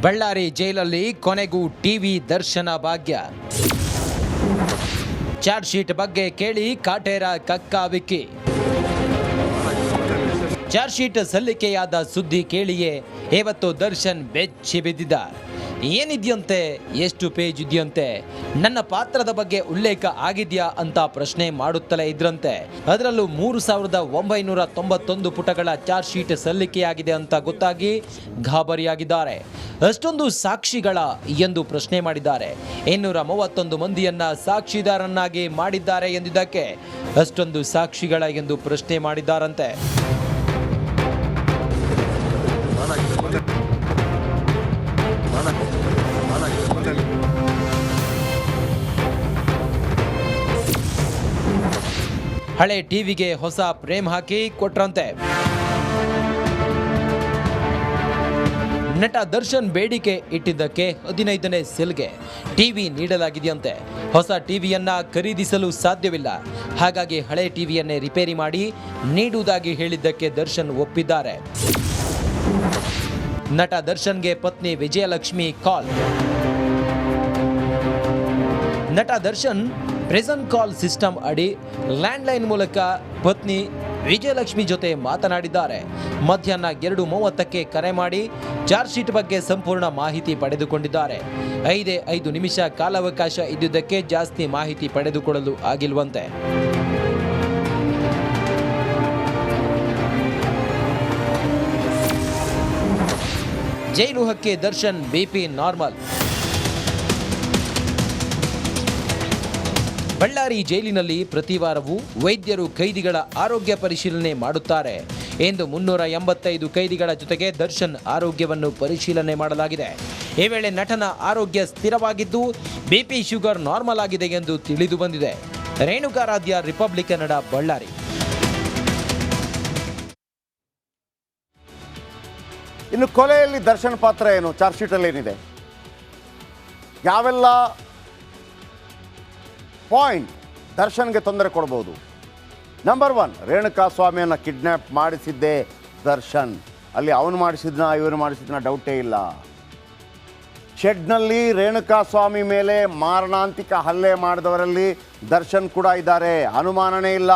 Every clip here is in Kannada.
ಬಳ್ಳಾರಿ ಜೈಲಲ್ಲಿ ಕೊನೆಗೂ ಟಿವಿ ದರ್ಶನ ಭಾಗ್ಯ. ಚಾರ್ಜ್ ಶೀಟ್ ಬಗ್ಗೆ ಕೇಳಿ ಕಾಟೇರ ಕಕ್ಕಾವಿಕ್ಕಿ. ಚಾರ್ಜ್ ಶೀಟ್ ಸಲ್ಲಿಕೆಯಾದ ಸುದ್ದಿ ಕೇಳಿಯೇ ಇವತ್ತು ದರ್ಶನ್ ಬೆಚ್ಚಿ ಬಿದ್ದಿದ್ದಾರೆ. ಏನಿದೆಯಂತೆ, ಎಷ್ಟು ಪೇಜ್ ಇದೆಯಂತೆ, ನನ್ನ ಪಾತ್ರದ ಬಗ್ಗೆ ಉಲ್ಲೇಖ ಆಗಿದೆಯಾ ಅಂತ ಪ್ರಶ್ನೆ ಮಾಡುತ್ತಲೇ ಇದ್ರಂತೆ. ಅದರಲ್ಲೂ 3991 ಪುಟಗಳ ಚಾರ್ಜ್ ಶೀಟ್ ಸಲ್ಲಿಕೆಯಾಗಿದೆ ಅಂತ ಗೊತ್ತಾಗಿ ಗಾಬರಿಯಾಗಿದ್ದಾರೆ. ಅಷ್ಟೊಂದು ಸಾಕ್ಷಿಗಳ ಎಂದು ಪ್ರಶ್ನೆ ಮಾಡಿದ್ದಾರೆ. 231 ಮಂದಿಯನ್ನ ಸಾಕ್ಷಿದಾರನ್ನಾಗಿ ಮಾಡಿದ್ದಾರೆ ಎಂದಿದ್ದಕ್ಕೆ ಅಷ್ಟೊಂದು ಸಾಕ್ಷಿಗಳ ಎಂದು ಪ್ರಶ್ನೆ ಮಾಡಿದ್ದಾರಂತೆ. ಹಳೆ ಟಿವಿಗೆ ಹೊಸ ಫ್ರೇಮ್ ಹಾಕಿ ಕೊಟ್ರಂತೆ. ನಟ ದರ್ಶನ್ ಬೇಡಿಕೆ ಇಟ್ಟಿದ್ದಕ್ಕೆ 15ನೇ ಸೆಲ್ಗೆ ಟಿವಿ ನೀಡಲಾಗಿದೆಯಂತೆ. ಹೊಸ ಟಿವಿಯನ್ನ ಖರೀದಿಸಲು ಸಾಧ್ಯವಿಲ್ಲ, ಹಾಗಾಗಿ ಹಳೆ ಟಿವಿಯನ್ನೇ ರಿಪೇರಿ ಮಾಡಿ ನೀಡುವುದಾಗಿ ಹೇಳಿದ್ದಕ್ಕೆ ದರ್ಶನ್ ಒಪ್ಪಿದ್ದಾರೆ. ನಟ ದರ್ಶನ್ಗೆ ಪತ್ನಿ ವಿಜಯಲಕ್ಷ್ಮಿ ಕಾಲ್. ನಟ ದರ್ಶನ್ ಪ್ರೆಸೆಂಟ್ ಕಾಲ್ ಸಿಸ್ಟಮ್ ಅಡಿ ಲ್ಯಾಂಡ್ಲೈನ್ ಮೂಲಕ ಪತ್ನಿ ವಿಜಯಲಕ್ಷ್ಮಿ ಜೊತೆ ಮಾತನಾಡಿದ್ದಾರೆ. ಮಧ್ಯಾಹ್ನ 2:30ಕ್ಕೆ ಕರೆ ಮಾಡಿ ಚಾರ್ಜ್ ಶೀಟ್ ಬಗ್ಗೆ ಸಂಪೂರ್ಣ ಮಾಹಿತಿ ಪಡೆದುಕೊಂಡಿದ್ದಾರೆ. 5 ನಿಮಿಷ ಕಾಲಾವಕಾಶ ಇದ್ದುದಕ್ಕೆ ಜಾಸ್ತಿ ಮಾಹಿತಿ ಪಡೆದುಕೊಳ್ಳಲು ಆಗಿಲ್ವಂತೆ. ಜೈಲು ಹಕ್ಕೆ ದರ್ಶನ್ ಬಿಪಿ ನಾರ್ಮಲ್. ಬಳ್ಳಾರಿ ಜೈಲಿನಲ್ಲಿ ಪ್ರತಿ ವಾರವೂ ವೈದ್ಯರು ಕೈದಿಗಳ ಆರೋಗ್ಯ ಪರಿಶೀಲನೆ ಮಾಡುತ್ತಾರೆ. ಎಂದು 385 ಕೈದಿಗಳ ಜೊತೆಗೆ ದರ್ಶನ್ ಆರೋಗ್ಯವನ್ನು ಪರಿಶೀಲನೆ ಮಾಡಲಾಗಿದೆ. ಈ ವೇಳೆ ನಟನ ಆರೋಗ್ಯ ಸ್ಥಿರವಾಗಿದ್ದು ಬಿಪಿ ಶುಗರ್ ನಾರ್ಮಲ್ ಆಗಿದೆ ಎಂದು ತಿಳಿದು ಬಂದಿದೆ. ರೇಣುಕಾರಾಧ್ಯ, ರಿಪಬ್ಲಿಕ್ ಕನ್ನಡ, ಬಳ್ಳಾರಿ. ಇನ್ನು ಕೊಲೆಯಲ್ಲಿ ದರ್ಶನ್ ಪಾತ್ರ ಏನು, ಚಾರ್ಜ್ ಶೀಟಲ್ಲಿ ಏನಿದೆ, ಯಾವೆಲ್ಲ ಪಾಯಿಂಟ್ ದರ್ಶನ್ಗೆ ತೊಂದರೆ ಕೊಡ್ಬೋದು? ನಂಬರ್ 1, ರೇಣುಕಾ ಸ್ವಾಮಿಯನ್ನು ಕಿಡ್ನ್ಯಾಪ್ ಮಾಡಿಸಿದ್ದೇ ದರ್ಶನ್. ಅಲ್ಲಿ ಅವನು ಮಾಡಿಸಿದ್ನ ಇವನು ಮಾಡಿಸಿದ್ನ ಡೌಟೇ ಇಲ್ಲ. ಶೆಡ್ನಲ್ಲಿ ರೇಣುಕಾ ಸ್ವಾಮಿ ಮೇಲೆ ಮಾರಣಾಂತಿಕ ಹಲ್ಲೆ ಮಾಡಿದವರಲ್ಲಿ ದರ್ಶನ್ ಕೂಡ ಇದ್ದಾರೆ, ಅನುಮಾನನೇ ಇಲ್ಲ.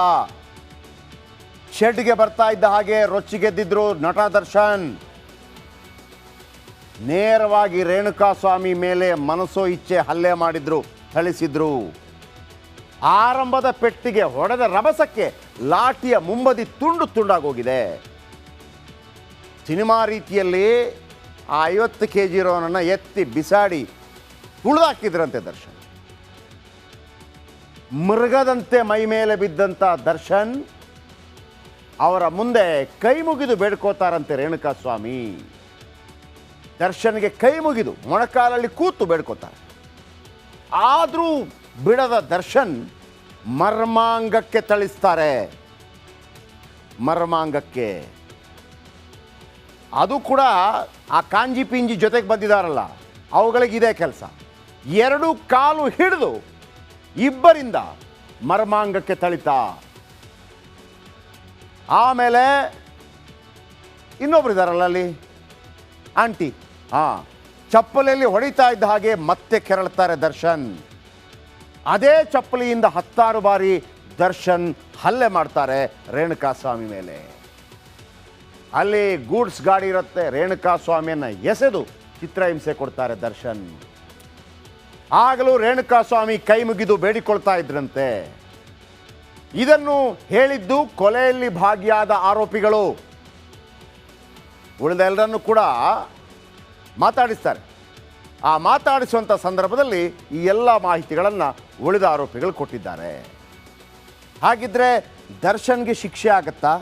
ಶೆಡ್ಗೆ ಬರ್ತಾ ಇದ್ದ ಹಾಗೆ ರೊಚ್ಚಿಗೆದ್ದಿದ್ರು ನಟ ದರ್ಶನ್. ನೇರವಾಗಿ ರೇಣುಕಾ ಸ್ವಾಮಿ ಮೇಲೆ ಮನಸೋ ಇಚ್ಛೆ ಹಲ್ಲೆ ಮಾಡಿದ್ರು, ಥಳಿಸಿದ್ರು. ಆರಂಭದ ಪೆಟ್ಟಿಗೆ ಹೊಡೆದ ರಭಸಕ್ಕೆ ಲಾಠಿಯ ಮುಂಬದಿ ತುಂಡು ತುಂಡಾಗೋಗಿದೆ. ಸಿನಿಮಾ ರೀತಿಯಲ್ಲಿ ಆ 50 kg ಇರೋನನ್ನು ಎತ್ತಿ ಬಿಸಾಡಿ ತುಳಿದಾಕಿದ್ರಂತೆ ದರ್ಶನ್. ಮೃಗದಂತೆ ಮೈ ಮೇಲೆ ಬಿದ್ದಂಥ ದರ್ಶನ್ ಅವರ ಮುಂದೆ ಕೈ ಮುಗಿದು ಬೇಡ್ಕೋತಾರಂತೆ ರೇಣುಕಾ ಸ್ವಾಮಿ. ದರ್ಶನ್ಗೆ ಕೈ ಮುಗಿದು ಮೊಣಕಾಲಲ್ಲಿ ಕೂತು ಬೇಡ್ಕೋತಾರೆ. ಆದರೂ ಬಿಡದ ದರ್ಶನ್ ಮರ್ಮಾಂಗಕ್ಕೆ ಥಳಿಸ್ತಾರೆ. ಮರ್ಮಾಂಗಕ್ಕೆ, ಅದು ಕೂಡ ಆ ಕಾಂಜಿ ಪಿಂಜಿ ಜೊತೆಗೆ ಬಂದಿದ್ದಾರಲ್ಲ ಅವುಗಳಿಗಿದೆ ಕೆಲಸ. 2 ಕಾಲು ಹಿಡಿದು ಇಬ್ಬರಿಂದ ಮರ್ಮಾಂಗಕ್ಕೆ ಥಳಿತಾ. ಆಮೇಲೆ ಇನ್ನೊಬ್ರು ಇದ್ದಾರಲ್ಲ ಅಲ್ಲಿ ಆಂಟಿ, ಚಪ್ಪಲಿಯಲ್ಲಿ ಹೊಡಿತಾ ಇದ್ದ ಹಾಗೆ ಮತ್ತೆ ಕೆರಳ್ತಾರೆ ದರ್ಶನ್. ಅದೇ ಚಪ್ಪಲಿಯಿಂದ 10 ಬಾರಿ ದರ್ಶನ್ ಹಲ್ಲೆ ಮಾಡ್ತಾರೆ ರೇಣುಕಾ ಸ್ವಾಮಿ ಮೇಲೆ. ಅಲ್ಲಿ ಗೂಡ್ಸ್ ಗಾಡಿ ಇರುತ್ತೆ, ರೇಣುಕಾ ಸ್ವಾಮಿಯನ್ನು ಎಸೆದು ಚಿತ್ರಹಿಂಸೆ ಕೊಡ್ತಾರೆ ದರ್ಶನ್. ಆಗಲೂ ರೇಣುಕಾ ಸ್ವಾಮಿ ಕೈ ಮುಗಿದು ಬೇಡಿಕೊಳ್ತಾ ಇದ್ರಂತೆ. ಇದನ್ನು ಹೇಳಿದ್ದು ಕೊಲೆಯಲ್ಲಿ ಭಾಗಿಯಾದ ಆರೋಪಿಗಳು. ಉಳಿದ ಎಲ್ಲರನ್ನು ಕೂಡ ಮಾತಾಡಿಸ್ತಾರೆ. ಆ ಮಾತಾಡಿಸುವಂಥ ಸಂದರ್ಭದಲ್ಲಿ ಈ ಎಲ್ಲ ಮಾಹಿತಿಗಳನ್ನು ಉಳಿದ ಆರೋಪಿಗಳು ಕೊಟ್ಟಿದ್ದಾರೆ. ಹಾಗಿದ್ರೆ ದರ್ಶನ್ಗೆ ಶಿಕ್ಷೆ ಆಗತ್ತಾ?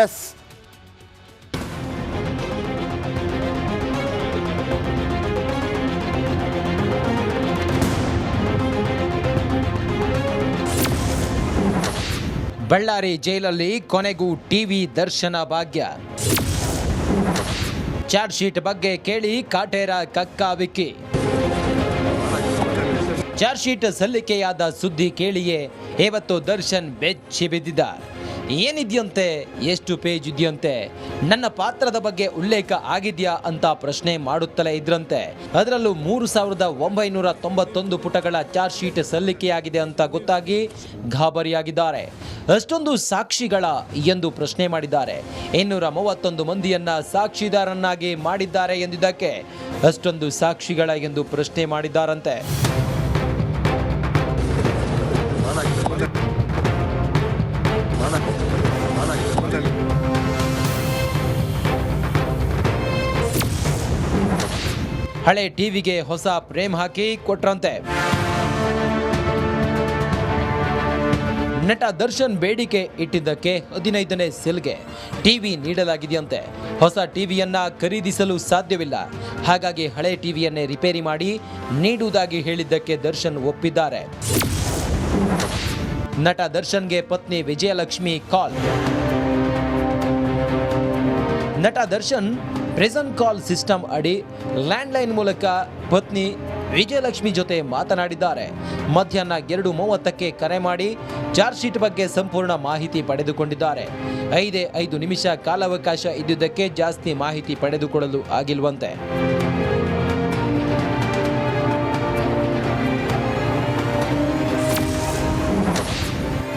ಎಸ್. ಬಳ್ಳಾರಿ ಜೈಲಲ್ಲಿ ಕೊನೆಗೂ ಟಿವಿ ದರ್ಶನ ಭಾಗ್ಯ. ಚಾರ್ಜ್ ಶೀಟ್ ಬಗ್ಗೆ ಕೇಳಿ ಕಾಟೇರ ಕಕ್ಕಾವಿಕ್ಕಿ. ಚಾರ್ಜ್ ಶೀಟ್ ಸಲ್ಲಿಕೆಯಾದ ಸುದ್ದಿ ಕೇಳಿಯೇ ಇವತ್ತು ದರ್ಶನ್ ಬೆಚ್ಚಿ ಬಿದ್ದಿದ್ದಾರೆ. ಏನಿದೆಯಂತೆ, ಎಷ್ಟು ಪೇಜ್ ಇದೆಯಂತೆ, ನನ್ನ ಪಾತ್ರದ ಬಗ್ಗೆ ಉಲ್ಲೇಖ ಆಗಿದೆಯಾ ಅಂತ ಪ್ರಶ್ನೆ ಮಾಡುತ್ತಲೇ ಇದ್ರಂತೆ. ಅದರಲ್ಲೂ 3991 ಪುಟಗಳ ಚಾರ್ಜ್ ಶೀಟ್ ಸಲ್ಲಿಕೆಯಾಗಿದೆ ಅಂತ ಗೊತ್ತಾಗಿ ಗಾಬರಿಯಾಗಿದ್ದಾರೆ. ಅಷ್ಟೊಂದು ಸಾಕ್ಷಿಗಳ ಎಂದು ಪ್ರಶ್ನೆ ಮಾಡಿದ್ದಾರೆ. 231 ಮಂದಿಯನ್ನ ಸಾಕ್ಷಿದಾರನ್ನಾಗಿ ಮಾಡಿದ್ದಾರೆ ಎಂದಿದ್ದಕ್ಕೆ ಅಷ್ಟೊಂದು ಸಾಕ್ಷಿಗಳ ಎಂದು ಪ್ರಶ್ನೆ ಮಾಡಿದ್ದಾರಂತೆ. ಹಳೆ ಟಿವಿಗೆ ಹೊಸ ಫ್ರೇಮ್ ಹಾಕಿ ಕೊಟ್ರಂತೆ. ನಟ ದರ್ಶನ್ ಬೇಡಿಕೆ ಇಟ್ಟಿದ್ದಕ್ಕೆ 15ನೇ ಸೆಲ್ಗೆ ಟಿವಿ ನೀಡಲಾಗಿದೆಯಂತೆ. ಹೊಸ ಟಿವಿಯನ್ನ ಖರೀದಿಸಲು ಸಾಧ್ಯವಿಲ್ಲ, ಹಾಗಾಗಿ ಹಳೆ ಟಿವಿಯನ್ನೇ ರಿಪೇರಿ ಮಾಡಿ ನೀಡುವುದಾಗಿ ಹೇಳಿದ್ದಕ್ಕೆ ದರ್ಶನ್ ಒಪ್ಪಿದ್ದಾರೆ. ನಟ ದರ್ಶನ್ಗೆ ಪತ್ನಿ ವಿಜಯಲಕ್ಷ್ಮಿ ಕಾಲ್. ನಟ ದರ್ಶನ್ ಪ್ರೆಸೆಂಟ್ ಕಾಲ್ ಸಿಸ್ಟಮ್ ಅಡಿ ಲ್ಯಾಂಡ್ಲೈನ್ ಮೂಲಕ ಪತ್ನಿ ವಿಜಯಲಕ್ಷ್ಮಿ ಜೊತೆ ಮಾತನಾಡಿದ್ದಾರೆ. ಮಧ್ಯಾಹ್ನ 2:30ಕ್ಕೆ ಕರೆ ಮಾಡಿ ಚಾರ್ಜ್ ಶೀಟ್ ಬಗ್ಗೆ ಸಂಪೂರ್ಣ ಮಾಹಿತಿ ಪಡೆದುಕೊಂಡಿದ್ದಾರೆ. 5 ನಿಮಿಷ ಕಾಲಾವಕಾಶ ಇದ್ದುದಕ್ಕೆ ಜಾಸ್ತಿ ಮಾಹಿತಿ ಪಡೆದುಕೊಳ್ಳಲು ಆಗಿಲ್ವಂತೆ.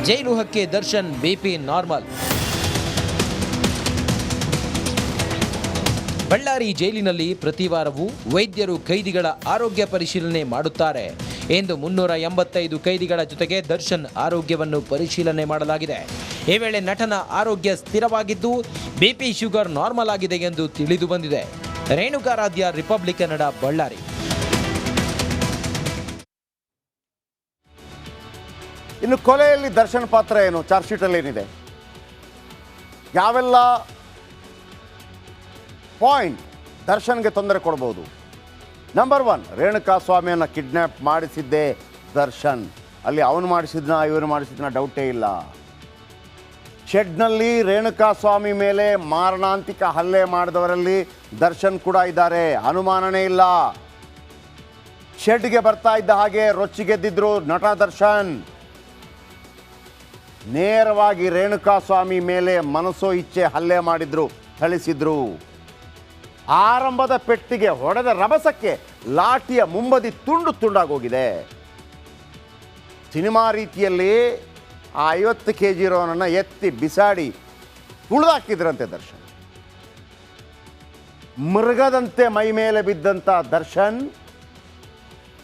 ಜೈಲು ಹಕ್ಕೆ ದರ್ಶನ್ ಬಿಪಿ ನಾರ್ಮಲ್. ಬಳ್ಳಾರಿ ಜೈಲಿನಲ್ಲಿ ಪ್ರತಿ ವಾರವೂ ವೈದ್ಯರು ಕೈದಿಗಳ ಆರೋಗ್ಯ ಪರಿಶೀಲನೆ ಮಾಡುತ್ತಾರೆ. ಇಂದು 385 ಕೈದಿಗಳ ಜೊತೆಗೆ ದರ್ಶನ್ ಆರೋಗ್ಯವನ್ನು ಪರಿಶೀಲನೆ ಮಾಡಲಾಗಿದೆ. ಈ ವೇಳೆ ನಟನ ಆರೋಗ್ಯ ಸ್ಥಿರವಾಗಿದ್ದು ಬಿಪಿ ಶುಗರ್ ನಾರ್ಮಲ್ ಆಗಿದೆ ಎಂದು ತಿಳಿದು ಬಂದಿದೆ. ರೇಣುಕಾರಾಧ್ಯ, ರಿಪಬ್ಲಿಕ್ ಕನ್ನಡ, ಬಳ್ಳಾರಿ. ಇನ್ನು ಕೊಲೆಯಲ್ಲಿ ದರ್ಶನ್ ಪಾತ್ರ ಏನು, ಚಾರ್ಜ್ ಶೀಟಲ್ಲಿ ಏನಿದೆ, ಯಾವೆಲ್ಲ ಪಾಯಿಂಟ್ ದರ್ಶನ್ಗೆ ತೊಂದರೆ ಕೊಡ್ಬೋದು? ನಂಬರ್ 1, ರೇಣುಕಾ ಸ್ವಾಮಿಯನ್ನು ಕಿಡ್ನ್ಯಾಪ್ ಮಾಡಿಸಿದ್ದೇ ದರ್ಶನ್. ಅಲ್ಲಿ ಅವನು ಮಾಡಿಸಿದ್ನ ಇವನು ಮಾಡಿಸಿದ್ನ ಡೌಟೇ ಇಲ್ಲ. ಶೆಡ್ನಲ್ಲಿ ರೇಣುಕಾ ಸ್ವಾಮಿ ಮೇಲೆ ಮಾರಣಾಂತಿಕ ಹಲ್ಲೆ ಮಾಡಿದವರಲ್ಲಿ ದರ್ಶನ್ ಕೂಡ ಇದ್ದಾರೆ, ಅನುಮಾನನೇ ಇಲ್ಲ. ಶೆಡ್ಗೆ ಬರ್ತಾ ಇದ್ದ ಹಾಗೆ ರೊಚ್ಚಿಗೆದ್ದಿದ್ರು ನಟ ದರ್ಶನ್. ನೇರವಾಗಿ ರೇಣುಕಾ ಸ್ವಾಮಿ ಮೇಲೆ ಮನಸೋ ಇಚ್ಛೆ ಹಲ್ಲೆ ಮಾಡಿದ್ರು, ಥಳಿಸಿದ್ರು. ಆರಂಭದ ಪೆಟ್ಟಿಗೆ ಹೊಡೆದ ರಭಸಕ್ಕೆ ಲಾಠಿಯ ಮುಂಬದಿ ತುಂಡು ತುಂಡಾಗೋಗಿದೆ. ಸಿನಿಮಾ ರೀತಿಯಲ್ಲಿ ಆ 50 kg ಇರೋನನ್ನು ಎತ್ತಿ ಬಿಸಾಡಿ ತುಳಿದಾಕಿದ್ರಂತೆ ದರ್ಶನ್. ಮೃಗದಂತೆ ಮೈ ಮೇಲೆ ಬಿದ್ದಂಥ ದರ್ಶನ್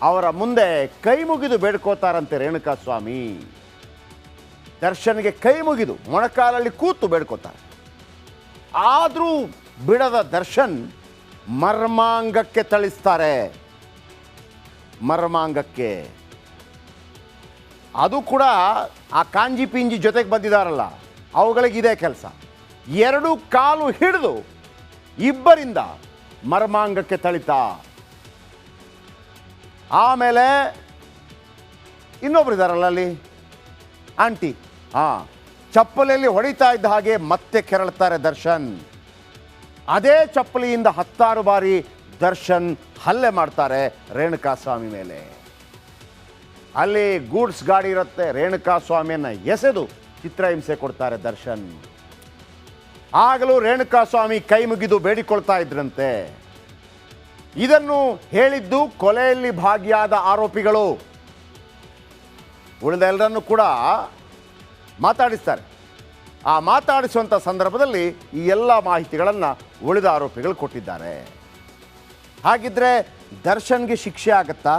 ಅವರ ಮುಂದೆ ಕೈ ಮುಗಿದು ಬೇಡ್ಕೋತಾರಂತೆ ರೇಣುಕಾ ಸ್ವಾಮಿ. ದರ್ಶನ್ಗೆ ಕೈ ಮುಗಿದು ಮೊಣಕಾಲಲ್ಲಿ ಕೂತು ಬೇಡ್ಕೋತಾರೆ. ಆದರೂ ಬಿಡದ ದರ್ಶನ್ ಮರ್ಮಾಂಗಕ್ಕೆ ಥಳಿಸ್ತಾರೆ. ಮರ್ಮಾಂಗಕ್ಕೆ, ಅದು ಕೂಡ ಆ ಕಾಂಜಿ ಪಿಂಜಿ ಜೊತೆಗೆ ಬಂದಿದ್ದಾರಲ್ಲ ಅವುಗಳಿಗಿದೆ ಕೆಲಸ. 2 ಕಾಲು ಹಿಡಿದು ಇಬ್ಬರಿಂದ ಮರ್ಮಾಂಗಕ್ಕೆ ಥಳಿತಾ. ಆಮೇಲೆ ಇನ್ನೊಬ್ರು ಇದ್ದಾರಲ್ಲ ಅಲ್ಲಿ ಆಂಟಿ, ಚಪ್ಪಲಿಯಲ್ಲಿ ಹೊಡಿತಾ ಇದ್ದ ಹಾಗೆ ಮತ್ತೆ ಕೆರಳ್ತಾರೆ ದರ್ಶನ್. ಅದೇ ಚಪ್ಪಲಿಯಿಂದ 16 ಬಾರಿ ದರ್ಶನ್ ಹಲ್ಲೆ ಮಾಡ್ತಾರೆ ರೇಣುಕಾ ಸ್ವಾಮಿ ಮೇಲೆ. ಅಲ್ಲಿ ಗೂಡ್ಸ್ ಗಾಡಿ ಇರುತ್ತೆ, ರೇಣುಕಾ ಸ್ವಾಮಿಯನ್ನು ಎಸೆದು ಚಿತ್ರಹಿಂಸೆ ಕೊಡ್ತಾರೆ ದರ್ಶನ್. ಆಗಲೂ ರೇಣುಕಾ ಸ್ವಾಮಿ ಕೈ ಮುಗಿದು ಬೇಡಿಕೊಳ್ತಾ ಇದ್ರಂತೆ. ಇದನ್ನು ಹೇಳಿದ್ದು ಕೊಲೆಯಲ್ಲಿ ಭಾಗಿಯಾದ ಆರೋಪಿಗಳು. ಉಳಿದ ಎಲ್ಲರನ್ನೂ ಕೂಡ ಮಾತಾಡಿಸ್ತಾರೆ. ಆ ಮಾತಾಡಿಸುವಂಥ ಸಂದರ್ಭದಲ್ಲಿ ಈ ಎಲ್ಲ ಮಾಹಿತಿಗಳನ್ನು ಉಳಿದ ಆರೋಪಿಗಳು ಕೊಟ್ಟಿದ್ದಾರೆ. ಹಾಗಿದ್ರೆ ದರ್ಶನ್ಗೆ ಶಿಕ್ಷೆ ಆಗತ್ತಾ?